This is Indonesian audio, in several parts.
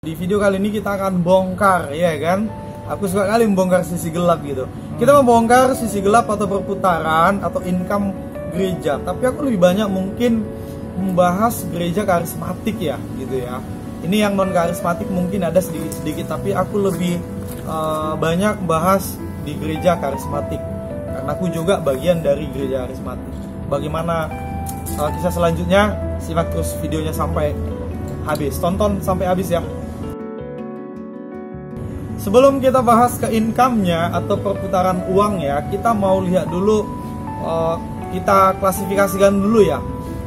Di video kali ini kita akan bongkar, ya kan? Aku suka kali membongkar sisi gelap gitu. Kita membongkar sisi gelap atau perputaran atau income gereja. Tapi aku lebih banyak mungkin membahas gereja karismatik ya, gitu ya. Ini yang non karismatik mungkin ada sedikit, tapi aku lebih banyak bahas di gereja karismatik. Karena aku juga bagian dari gereja karismatik. Bagaimana kisah selanjutnya? Simak terus videonya sampai habis. Tonton sampai habis ya. Sebelum kita bahas ke income-nya atau perputaran uang ya, kita mau lihat dulu, kita klasifikasikan dulu ya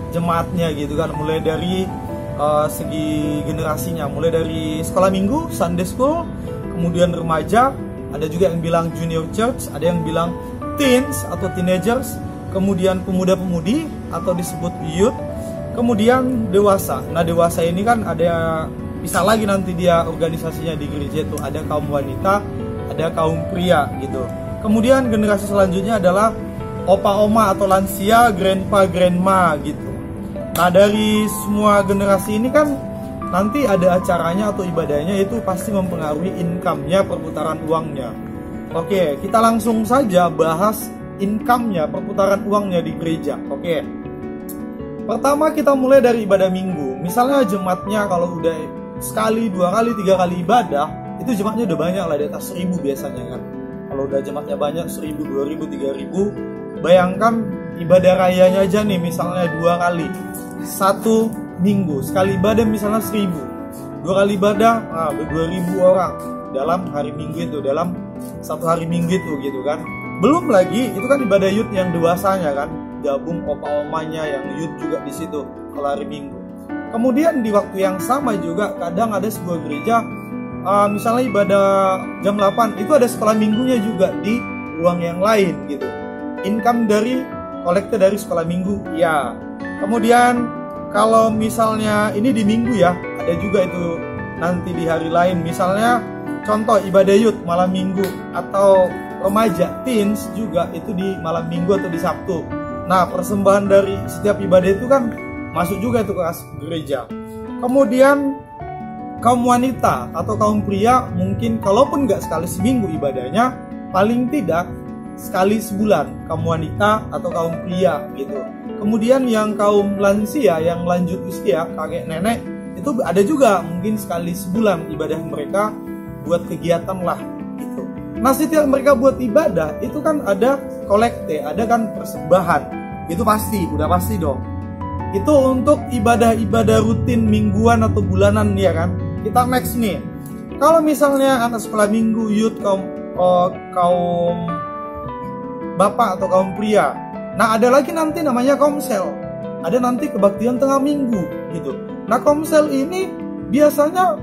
jemaatnya gitu kan, mulai dari segi generasinya, mulai dari sekolah minggu, Sunday school, kemudian remaja, ada juga yang bilang junior church, ada yang bilang teens atau teenagers, kemudian pemuda-pemudi atau disebut youth, kemudian dewasa. Nah, dewasa ini kan ada bisa lagi nanti dia organisasinya di gereja itu, ada kaum wanita, ada kaum pria gitu. Kemudian generasi selanjutnya adalah opa-oma atau lansia, grandpa-grandma gitu. Nah, dari semua generasi ini kan nanti ada acaranya atau ibadahnya, itu pasti mempengaruhi income-nya, perputaran uangnya. Oke, kita langsung saja bahas income-nya, perputaran uangnya di gereja. Oke. Pertama kita mulai dari ibadah minggu. Misalnya jemaatnya kalau udah sekali, 2 kali, 3 kali ibadah, itu jemaatnya udah banyak lah, di atas 1000 biasanya kan. Kalau udah jemaatnya banyak, 1000, 2000, 3000, bayangkan ibadah rayanya aja nih, misalnya 2 kali 1 minggu, sekali ibadah misalnya 1000, 2 kali ibadah 2000 orang dalam hari minggu itu, dalam 1 hari minggu itu gitu kan. Belum lagi itu kan ibadah youth yang dewasanya kan, gabung opa-omanya yang youth juga di situ kalau hari minggu. Kemudian di waktu yang sama juga kadang ada sebuah gereja, misalnya ibadah jam 8, itu ada sekolah minggunya juga di ruang yang lain gitu. Income dari kolekte dari sekolah minggu ya. Kemudian kalau misalnya ini di minggu ya, ada juga itu nanti di hari lain. Misalnya contoh ibadah youth malam minggu, atau remaja teens juga itu di malam minggu atau di Sabtu. Nah, persembahan dari setiap ibadah itu kan masuk juga itu ke gereja. Kemudian kaum wanita atau kaum pria mungkin kalaupun nggak sekali seminggu ibadahnya, paling tidak sekali sebulan, kaum wanita atau kaum pria gitu. Kemudian yang kaum lansia, yang lanjut usia, kakek nenek, itu ada juga mungkin sekali sebulan ibadah mereka buat kegiatan lah gitu. Nah, setiap mereka buat ibadah itu kan ada kolekte, ada kan persembahan. Itu pasti, udah pasti dong. Itu untuk ibadah-ibadah rutin mingguan atau bulanan ya kan. Kita next nih. Kalau misalnya anak sekolah minggu, youth, kaum bapak atau kaum pria. Nah, ada lagi nanti namanya komsel. Ada nanti kebaktian tengah minggu gitu. Nah, komsel ini biasanya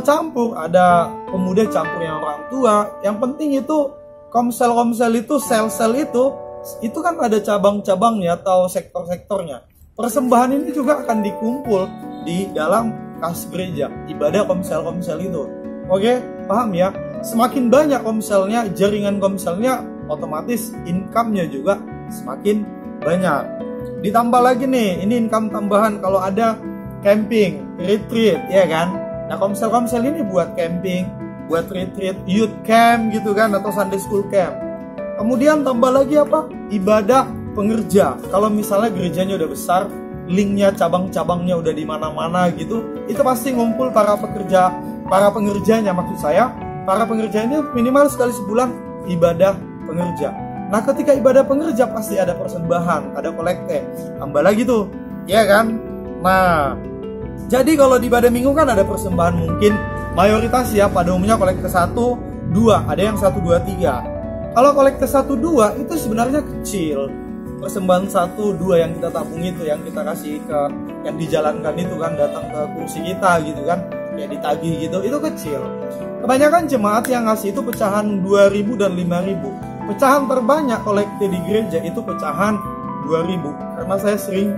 campur, ada pemuda campur yang orang tua. Yang penting itu komsel itu, sel-sel itu kan ada cabang-cabangnya atau sektor-sektornya. Persembahan ini juga akan dikumpul di dalam kas gereja, ibadah komsel-komsel itu. Oke, paham ya? Semakin banyak komselnya, jaringan komselnya, otomatis income-nya juga semakin banyak. Ditambah lagi nih, ini income tambahan kalau ada camping, retreat, ya kan? Nah, komsel-komsel ini buat camping, buat retreat, youth camp gitu kan, atau Sunday school camp. Kemudian tambah lagi apa? Ibadah pengerja. Kalau misalnya gerejanya udah besar, linknya, cabang-cabangnya udah di mana-mana gitu, itu pasti ngumpul para pengerjanya maksud saya. Para pengerjanya minimal sekali sebulan ibadah pengerja. Nah, ketika ibadah pengerja pasti ada persembahan, ada kolekte. Tambah lagi tuh, ya kan? Nah, jadi kalau di ibadah minggu kan ada persembahan mungkin mayoritas ya, pada umumnya kolekte 1, 2, ada yang 1, 2, 3. Kalau kolekte 1, 2 itu sebenarnya kecil. Persembahan 1, 2 yang kita tabung itu, yang kita kasih ke, yang dijalankan itu kan, datang ke kursi kita gitu kan, kayak ditagih gitu, itu kecil. Kebanyakan jemaat yang ngasih itu pecahan 2000 dan 5000. Pecahan terbanyak kolekte di gereja itu pecahan 2000, karena saya sering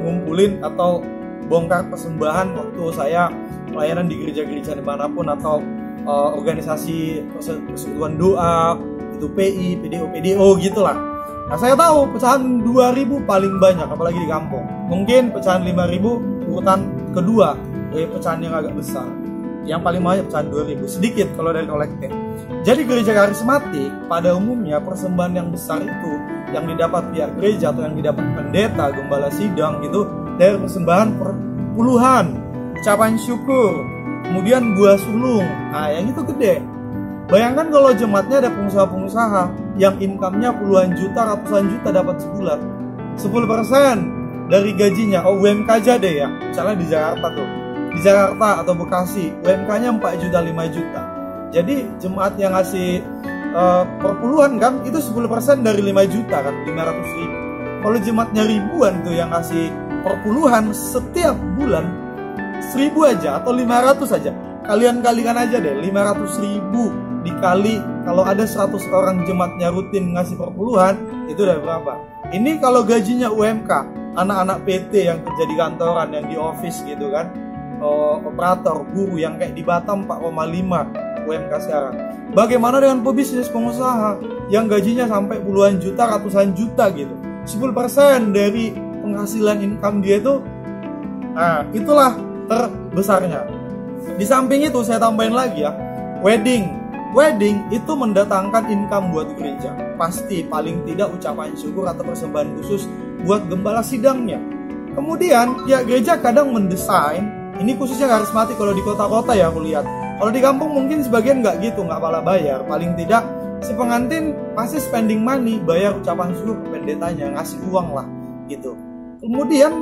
ngumpulin atau bongkar persembahan waktu saya pelayanan di gereja-gereja dimanapun, atau organisasi persekutuan doa, itu PI, PDO gitulah. Nah, saya tahu pecahan 2000 paling banyak, apalagi di kampung. Mungkin pecahan 5000 urutan kedua dari pecahan yang agak besar. yang paling banyak pecahan 2.000, sedikit kalau dari kolektif. Jadi gereja karismatik pada umumnya persembahan yang besar itu yang didapat pihak gereja atau yang didapat pendeta, gembala sidang gitu, dari persembahan puluhan, ucapan syukur, kemudian buah sulung. Nah, yang itu gede. Bayangkan kalau jemaatnya ada pengusaha-pengusaha yang income-nya puluhan juta, ratusan juta dapat sebulan. 10% dari gajinya, UMK aja deh ya, misalnya di Jakarta tuh, di Jakarta atau Bekasi, UMK-nya 4 juta, 5 juta. Jadi jemaat yang ngasih perpuluhan kan, itu 10% dari 5 juta kan, 500.000. Kalau jemaatnya ribuan tuh yang ngasih perpuluhan setiap bulan 1.000 aja atau 500 aja. Kalian kalikan aja deh, 500.000 dikali kalau ada 100 orang jemaatnya rutin ngasih perpuluhan, itu udah berapa? Ini kalau gajinya UMK, anak-anak PT yang kerja di kantoran, yang di office gitu kan, operator, guru yang kayak di Batam 4,5 UMK sekarang. Bagaimana dengan pebisnis, pengusaha yang gajinya sampai puluhan juta, ratusan juta gitu, 10% dari penghasilan income dia itu, nah itulah terbesarnya. Di samping itu saya tambahin lagi ya, wedding itu mendatangkan income buat gereja. Pasti paling tidak ucapan syukur atau persembahan khusus buat gembala sidangnya. Kemudian ya gereja kadang mendesain, ini khususnya karismatik kalau di kota-kota ya aku lihat. Kalau di kampung mungkin sebagian nggak gitu, nggak malah bayar. Paling tidak si pengantin pasti spending money, bayar ucapan syukur ke pendetanya, ngasih uang lah gitu. Kemudian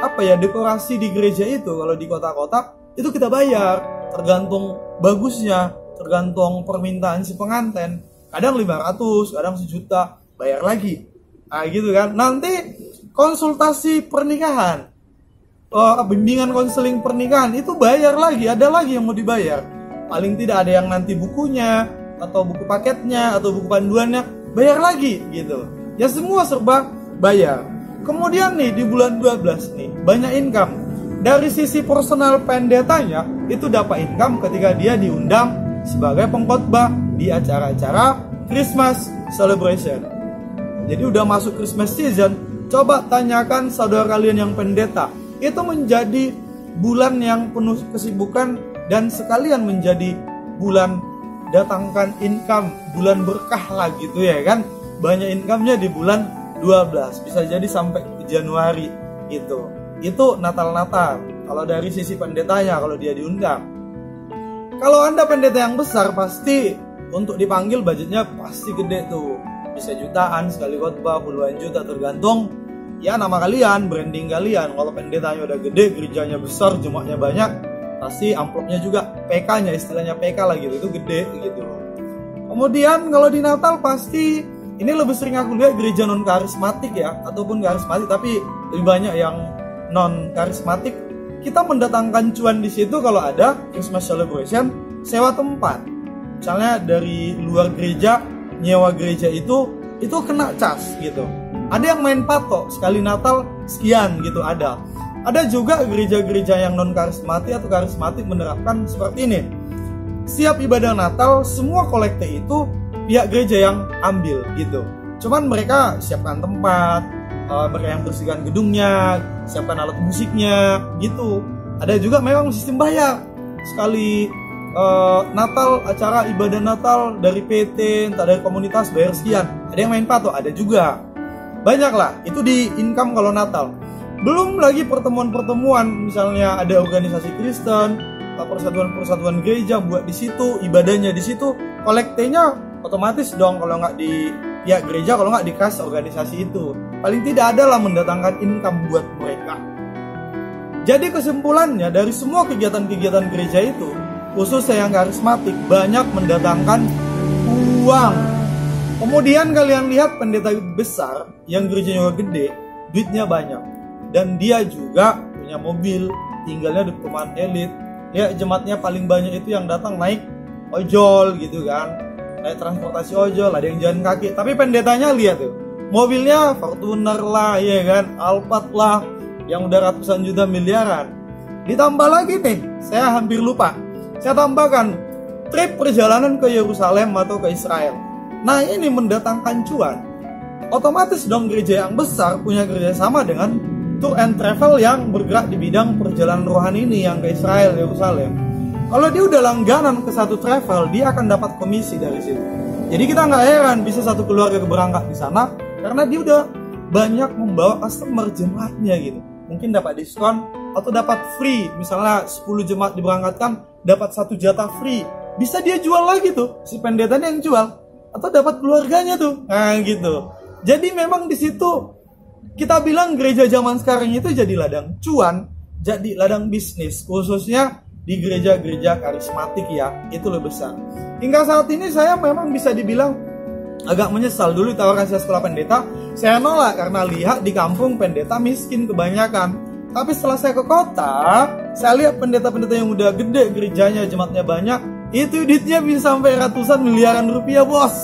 apa ya, dekorasi di gereja itu kalau di kota-kota itu kita bayar, tergantung bagusnya, tergantung permintaan si pengantin. Kadang 500, kadang 1 juta, bayar lagi. Nah gitu kan. Nanti konsultasi pernikahan, bimbingan konseling pernikahan itu bayar lagi, ada lagi yang mau dibayar. Paling tidak ada yang nanti bukunya, atau buku paketnya, atau buku panduannya, bayar lagi gitu. Ya semua serba bayar. Kemudian nih di bulan 12 nih, banyak income. Dari sisi personal pendetanya, itu dapat income ketika dia diundang sebagai pengkhotbah di acara-acara Christmas celebration. Jadi udah masuk Christmas season, coba tanyakan saudara kalian yang pendeta, itu menjadi bulan yang penuh kesibukan dan sekalian menjadi bulan datangkan income, bulan berkah lah gitu ya kan. Banyak income-nya di bulan 12, bisa jadi sampai ke Januari gitu. Itu Natal-Natal kalau dari sisi pendetanya, kalau dia diundang. Kalau Anda pendeta yang besar, pasti untuk dipanggil budgetnya pasti gede tuh, bisa jutaan sekali khotbah, puluhan juta, tergantung ya nama kalian, branding kalian. Kalau pendetanya udah gede, gerejanya besar, jemaatnya banyak, pasti amplopnya juga, PK-nya, istilahnya PK lah gitu, itu gede gitu. Kemudian kalau di Natal pasti, ini lebih sering aku lihat gereja non karismatik ya, ataupun karismatik tapi lebih banyak yang non karismatik. Kita mendatangkan cuan di situ kalau ada Christmas celebration, sewa tempat. Misalnya dari luar gereja, nyewa gereja itu kena cas gitu. Ada yang main patok, sekali Natal sekian gitu ada. Ada juga gereja-gereja yang non karismatik atau karismatik menerapkan seperti ini. Siap ibadah Natal, semua kolekte itu pihak gereja yang ambil gitu. Cuman mereka siapkan tempat, mereka yang bersihkan gedungnya, siapkan alat musiknya gitu. Ada juga memang sistem bayar. Sekali Natal, acara ibadah Natal dari PT, entah dari komunitas, bayar sekian. Ada yang main patok, ada juga. Banyak lah, itu di income kalau Natal. Belum lagi pertemuan-pertemuan, misalnya ada organisasi Kristen, persatuan-persatuan gereja buat di situ, ibadahnya di situ, kolektenya otomatis dong kalau nggak di pihak gereja, kalau nggak dikasih organisasi itu. Paling tidak adalah mendatangkan income buat mereka. Jadi kesimpulannya dari semua kegiatan-kegiatan gereja itu, khususnya yang karismatik, banyak mendatangkan uang. Kemudian kalian lihat pendeta besar yang gerejanya gede, duitnya banyak, dan dia juga punya mobil, tinggalnya di perumahan elit. Ya jemaatnya paling banyak itu yang datang naik ojol gitu kan, naik transportasi ojol, ada yang jalan kaki. Tapi pendetanya lihat tuh, mobilnya Fortuner lah, ya kan, Alphard lah, yang udah ratusan juta, miliaran. Ditambah lagi nih, saya hampir lupa, saya tambahkan trip perjalanan ke Yerusalem atau ke Israel. Nah ini mendatangkan cuan. Otomatis dong gereja yang besar punya kerjasama dengan tour and travel yang bergerak di bidang perjalanan rohani ini, yang ke Israel, Yerusalem. Kalau dia udah langganan ke satu travel, dia akan dapat komisi dari situ. Jadi kita nggak heran bisa satu keluarga berangkat di sana karena dia udah banyak membawa customer jemaatnya gitu. Mungkin dapat diskon atau dapat free. Misalnya 10 jemaat diberangkatkan dapat 1 jatah free. Bisa dia jual lagi tuh, si pendetanya yang jual, atau dapat keluarganya tuh. Nah gitu. Jadi memang di situ kita bilang gereja zaman sekarang itu jadi ladang cuan, jadi ladang bisnis, khususnya di gereja-gereja karismatik ya, itu lebih besar. Hingga saat ini saya memang bisa dibilang agak menyesal. Dulu ditawarkan saya sekolah pendeta, saya nolak karena lihat di kampung pendeta miskin kebanyakan. Tapi setelah saya ke kota, saya lihat pendeta-pendeta yang udah gede gerejanya, jemaatnya banyak, itu duitnya bisa sampai ratusan miliaran rupiah bos.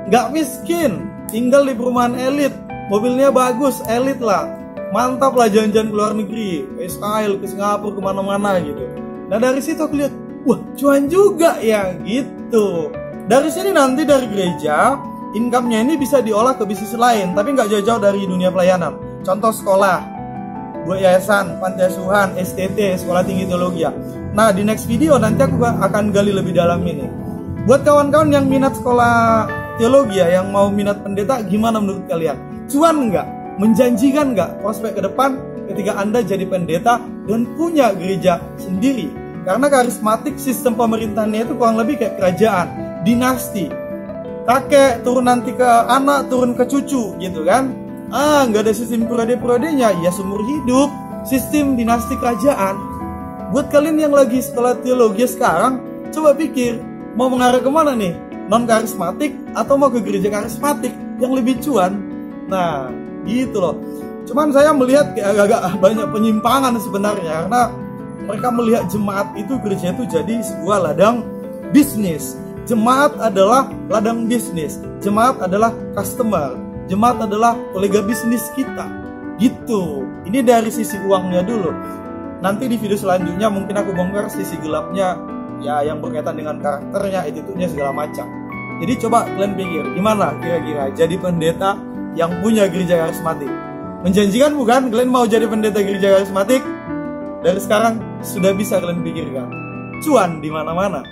Gak miskin, tinggal di perumahan elit, mobilnya bagus, elit lah, mantap lah jalan-jalan ke luar negeri, ke Israel, ke Singapura, kemana-mana gitu. Nah dari situ aku lihat, wah cuan juga ya gitu. Dari sini nanti dari gereja, income-nya ini bisa diolah ke bisnis lain, tapi nggak jauh-jauh dari dunia pelayanan. Contoh sekolah, buat yayasan, panti asuhan, STT, sekolah tinggi teologi ya. Nah di next video nanti aku akan gali lebih dalam ini. Buat kawan-kawan yang minat sekolah teologi ya, yang mau minat pendeta, gimana menurut kalian? Cuan nggak? Menjanjikan nggak prospek ke depan ketika Anda jadi pendeta dan punya gereja sendiri? Karena karismatik sistem pemerintahannya itu kurang lebih kayak kerajaan, dinasti. Kakek turun nanti ke anak, turun ke cucu gitu kan. Nggak ada sistem periode-periodenya, ya seumur hidup. Sistem dinasti kerajaan. Buat kalian yang lagi sekolah teologi sekarang, coba pikir, mau mengarah kemana nih? Non karismatik atau mau ke gereja karismatik yang lebih cuan? Nah, gitu loh. Cuman saya melihat agak banyak penyimpangan sebenarnya, karena mereka melihat jemaat itu, gereja itu jadi sebuah ladang bisnis. Jemaat adalah ladang bisnis. Jemaat adalah customer. Jemaat adalah kolega bisnis kita. Gitu. Ini dari sisi uangnya dulu. Nanti di video selanjutnya mungkin aku bongkar sisi gelapnya, ya yang berkaitan dengan karakternya, attitude-nya segala macam. Jadi coba kalian pikir, gimana kira-kira jadi pendeta yang punya gereja karismatik? Menjanjikan bukan? Kalian mau jadi pendeta gereja karismatik? Dari sekarang sudah bisa kalian pikirkan. Cuan di mana-mana.